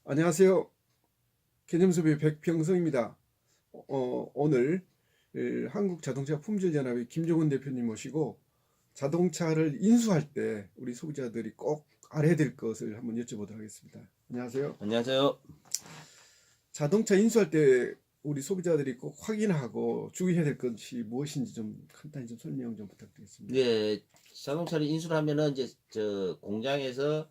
안녕하세요. 개념소비의 백평성입니다. 오늘 한국자동차 품질연합의 김종훈 대표님 모시고 자동차를 인수할 때 우리 소비자들이 꼭 알아야 될 것을 한번 여쭤보도록 하겠습니다. 안녕하세요. 안녕하세요. 자동차 인수할 때 우리 소비자들이 꼭 확인하고 주의해야 될 것이 무엇인지 좀 간단히 좀 설명 좀 부탁드리겠습니다. 예, 자동차를 인수를 하면은 이제 저 공장에서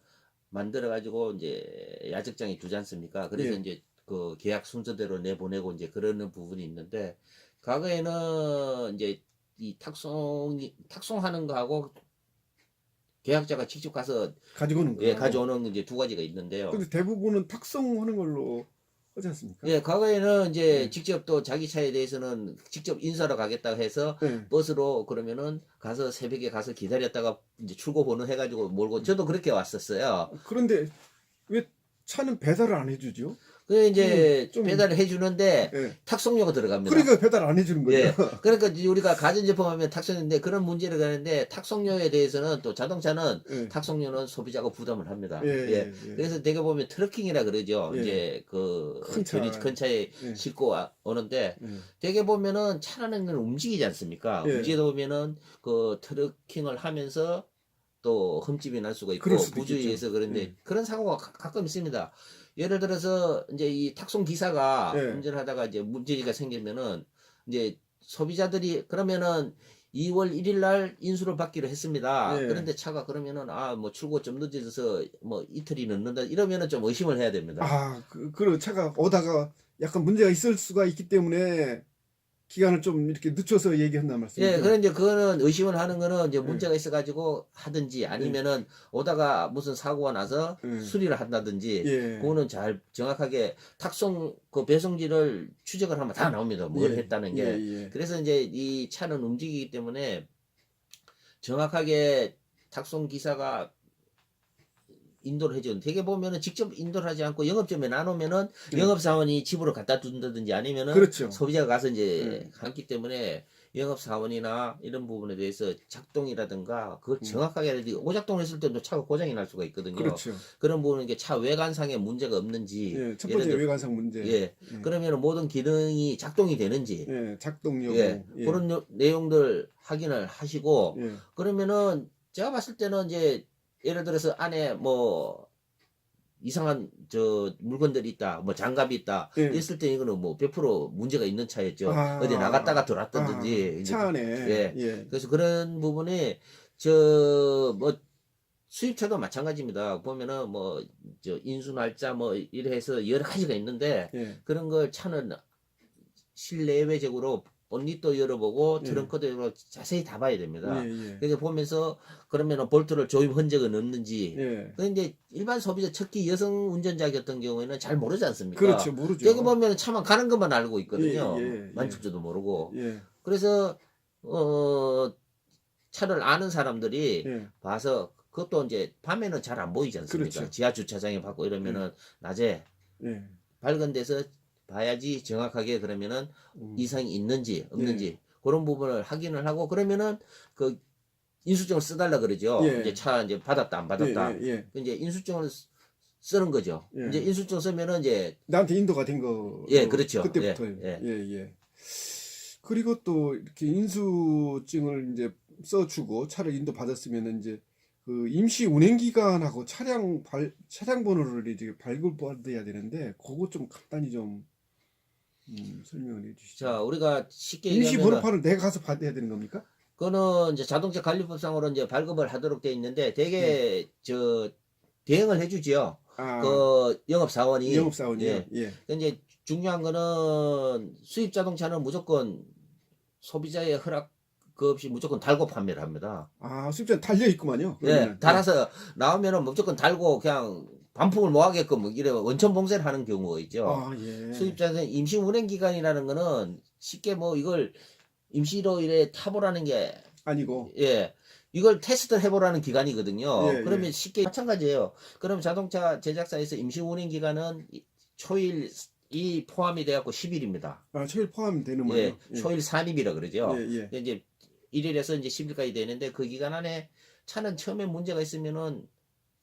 만들어 가지고 이제 야적장에 두지 않습니까? 그래서 예, 이제 그 계약 순서대로 내보내고 이제 그러는 부분이 있는데, 과거에는 이제 이 탁송하는 거하고 계약자가 직접 가서 가지고 오는 거하고. 가져오는 이제 두 가지가 있는데요. 근데 대부분은 탁송하는 걸로 하지 않습니까? 예, 과거에는 이제 예, 직접 또 자기 차에 대해서는 직접 인수하러 가겠다 해서 예. 버스로 그러면은 가서 새벽에 가서 기다렸다가 이제 출고 번호 해가지고 몰고 저도 그렇게 왔었어요. 그런데 왜 차는 배달을 안 해주죠? 그래 이제 좀, 배달을 해주는데 예. 탁송료가 들어갑니다. 그러니까 배달 안 해주는 거죠. 예. 그러니까 이제 우리가 가전제품 하면 탁송인데 그런 문제를 가는데 탁송료에 대해서는 또 자동차는 예, 탁송료는 소비자가 부담을 합니다. 예, 예. 예, 예. 그래서 되게 보면 트러킹이라 그러죠. 예. 이제 그 큰 차. 큰 차에 예, 싣고 오는데 예, 되게 보면은 차라는 건 움직이지 않습니까? 예. 움직이다 보면은 그 트러킹을 하면서 또 흠집이 날 수가 그럴 있고 수도 부주의해서 있겠죠. 그런데 예, 그런 사고가 가끔 있습니다. 예를 들어서 이제 이 탁송 기사가 예, 운전하다가 이제 문제가 생기면은 이제 소비자들이 그러면은 2월 1일 날 인수를 받기로 했습니다. 예. 그런데 차가 그러면은 뭐 출고 좀 늦어져서 뭐 이틀이 늦는다 이러면은 좀 의심을 해야 됩니다. 그런 차가 오다가 약간 문제가 있을 수가 있기 때문에 기간을 좀 이렇게 늦춰서 얘기한다는 예, 말씀이죠. 그런데 그거는 의심을 하는 거는 이제 예, 문제가 있어가지고 하든지 예, 아니면은 오다가 무슨 사고가 나서 예, 수리를 한다든지 예, 그거는 잘 정확하게 탁송 그 배송지를 추적을 하면 다 나옵니다. 뭘 예, 했다는 예, 게. 예. 그래서 이제 이 차는 움직이기 때문에 정확하게 탁송 기사가 인도를 해줘. 되게 보면은 직접 인도를 하지 않고 영업점에 나누면은 예. 영업사원이 집으로 갖다 준다든지 아니면은 그렇죠. 소비자가 가서 예, 이제 하기 때문에 영업사원이나 이런 부분에 대해서 작동이라든가 그걸 음, 정확하게 해야 되지. 오작동을 했을 때도 차가 고장이 날 수가 있거든요. 그렇죠. 그런 부분은 이게 차 외관상에 문제가 없는지 예, 첫 예를 번째 들어 외관상 문제. 예 예, 그러면 모든 기능이 작동이 되는지 작동 예 여부. 예, 그런 내용들 확인을 하시고 예, 그러면은 제가 봤을 때는 이제 예를 들어서 안에 뭐 이상한 저 물건들이 있다, 뭐 장갑이 있다, 예. 이랬을 때 이거는 뭐 100% 문제가 있는 차였죠. 어디 아, 나갔다가 들어왔다든지 이제 차 안에. 예. 예, 그래서 그런 부분이 저 뭐 수입차도 마찬가지입니다. 보면은 뭐 저 인수 날짜 뭐 이래 해서 여러 가지가 있는데 예, 그런 걸 차는 실내외적으로 본닛도 열어보고 예, 트렁크도 열어 자세히 다 봐야 예, 됩니다. 예, 그래서 보면서 그러면은 볼트를 조임 흔적은 없는지. 예. 그런데 일반 소비자 특히 여성 운전자 같은 경우에는 잘 모르지 않습니까? 그렇죠. 되게 모르죠. 보면 차만 가는 것만 알고 예, 있거든요. 예, 예, 만질지도 모르고. 예, 그래서 어 차를 아는 사람들이 예. 봐서 그것도 이제 밤에는 잘 안 보이지 그렇죠. 않습니까? 지하 주차장에 받고 예, 이러면은 낮에 예, 밝은 데서 봐야지 정확하게 그러면은 음, 이상이 있는지 예, 없는지 그런 부분을 확인을 하고 그러면은 그 인수증을 써달라 그러죠. 이제 예, 차 이제 받았다 안 예, 받았다. 예, 이제 인수증을 쓰는 거죠. 예. 이제 예. 인수증 쓰면은 이제 나한테 인도가 된 예 거로 그렇죠. 예 그때부터요. 예. 예, 예. 그리고 또 이렇게 인수증을 이제 써주고 차를 인도 받았으면 이제 그 임시 운행 기간하고 차량 번호를 이제 발급받아야 되는데 그거 좀 간단히 좀 설명을 해주시죠. 자 우리가 쉽게 임시 얘기하면은 번호판을 내가 가서 받아야 되는 겁니까? 그거는 이제 자동차 관리법상으로 이제 발급을 하도록 돼 있는데 예. 되게 저 대행을 해주지요. 아, 그 영업사원이 영업사원이요? 예. 예. 이제 중요한 거는 수입 자동차는 무조건 소비자의 허락 그 없이 무조건 달고 판매를 합니다. 수입자는 달려 있구만요. 예, 그러면은. 예. 달아서 나오면은 무조건 달고 그냥 반품을 못 하게끔 뭐 이래 원천 봉쇄를 하는 경우가 있죠. 예. 수입자는 임시 운행 기간이라는 거는 쉽게 뭐 이걸 임시로 이래 타보라는 게 아니고. 예. 이걸 테스트 해보라는 예, 기간이거든요. 예. 그러면 쉽게 마찬가지예요. 그럼 자동차 제작사에서 임시 운행 기간은 초일이 포함이 돼갖고 10일입니다. 초일 포함되는 예, 거예요. 예. 초일 산입이라 예, 그러죠. 예. 이제 1일에서 이제 10일까지 되는데 그 기간 안에 차는 처음에 문제가 있으면은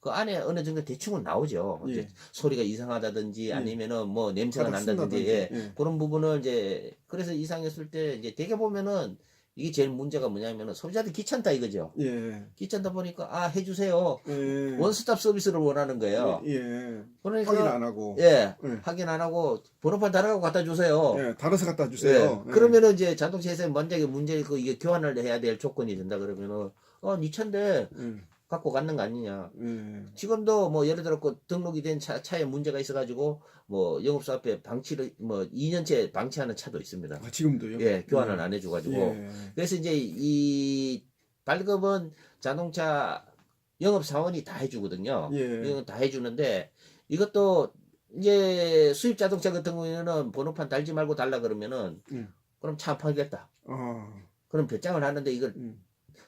그 안에 어느 정도 대충은 나오죠. 이제 예. 소리가 이상하다든지 예. 아니면은 뭐 냄새가 바닥 난다든지 쓴다든지. 예. 예. 그런 부분을 이제 그래서 이상했을 때 이제 대개 보면은 이게 제일 문제가 뭐냐면은 소비자들 귀찮다 이거죠. 예. 귀찮다 보니까 아 해주세요. 예. 원스톱 서비스를 원하는 예. 거예요. 예. 그러니까 확인 안 하고. 예 예. 확인 안 하고 번호판 달아가고 갖다 주세요. 예. 달아서 갖다 예. 주세요. 예. 그러면은 이제 자동차에서 만약에 문제 있고 이게 교환을 해야 될 조건이 된다 그러면은 네 차인데 예. 갖고 갔는 거 아니냐. 예. 지금도 뭐 예를 들어 그 등록이 된 차에 문제가 있어가지고 뭐 영업소 앞에 방치를 뭐 2년째 방치하는 차도 있습니다. 아, 지금도요? 예, 교환을 예. 안 해줘가지고. 예. 그래서 이제 이 발급은 자동차 영업사원이 다 해주거든요. 예. 이건 다 해주는데 이것도 이제 수입 자동차 같은 경우에는 번호판 달지 말고 달라 그러면은 예. 그럼 차 안 팔겠다. 아. 그럼 배짱을 하는데 이걸 음.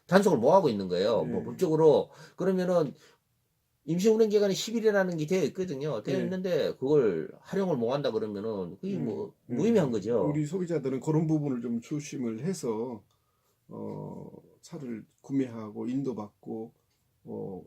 단속을 못 하고 있는 거예요. 예. 뭐 법적으로 그러면은 임시운행 기간이 10일이라는 게 되어 있거든요. 되어 예. 있는데 그걸 활용을 못 한다 그러면은 그게 뭐 무의미한 거죠. 우리 소비자들은 그런 부분을 좀 조심을 해서 차를 구매하고 인도받고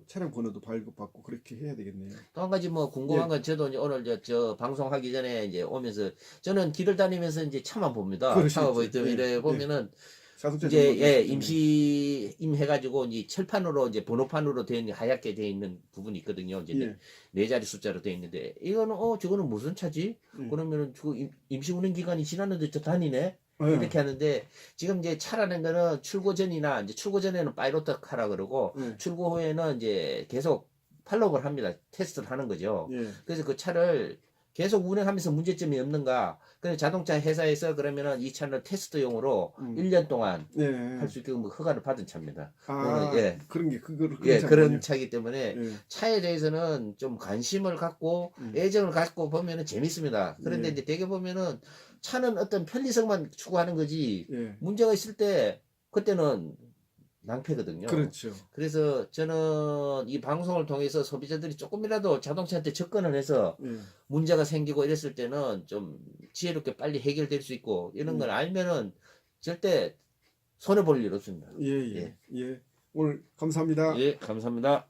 차량 번호도 발급받고 그렇게 해야 되겠네요. 또 한 가지 뭐 궁금한 예. 건 저도 이제 오늘 저 방송하기 전에 이제 오면서 저는 길을 다니면서 이제 차만 봅니다. 그러시겠죠. 차가 뭐 있든 예. 이래 보면은 자동차 이제 정보 예, 있기 임시 해가지고 이제 철판으로 이제 번호판으로 되어 있는 하얗게 되어 있는 부분이 있거든요. 이제 때문에. 네 자리 숫자로 되어 있는데 이거는 저거는 무슨 차지? 예. 그러면은 저 임시 운행 기간이 지났는데 저 다니네. 예. 이렇게 하는데 지금 이제 차라는 거는 출고 전이나 이제 출고 전에는 파이로트 하라 그러고 예. 출고 후에는 이제 계속 팔로우를 합니다. 테스트를 하는 거죠. 예. 그래서 그 차를 계속 운행하면서 문제점이 없는가? 그래서 자동차 회사에서 그러면은 이 차를 테스트용으로 1년 동안 예. 할 수 있게끔 허가를 받은 차입니다. 아, 예. 그런 게 그런 예, 차군요. 그런 차이기 때문에 예. 차에 대해서는 좀 관심을 갖고 애정을 갖고 보면은 재밌습니다. 그런데 예. 이제 되게 보면은 차는 어떤 편리성만 추구하는 거지 예. 문제가 있을 때 그때는 낭패거든요. 그렇죠. 그래서 저는 이 방송을 통해서 소비자들이 조금이라도 자동차한테 접근을 해서 예. 문제가 생기고 이랬을 때는 좀 지혜롭게 빨리 해결될 수 있고 이런 걸 알면은 절대 손해볼 일 없습니다. 예, 예. 예. 오늘 감사합니다. 예, 감사합니다.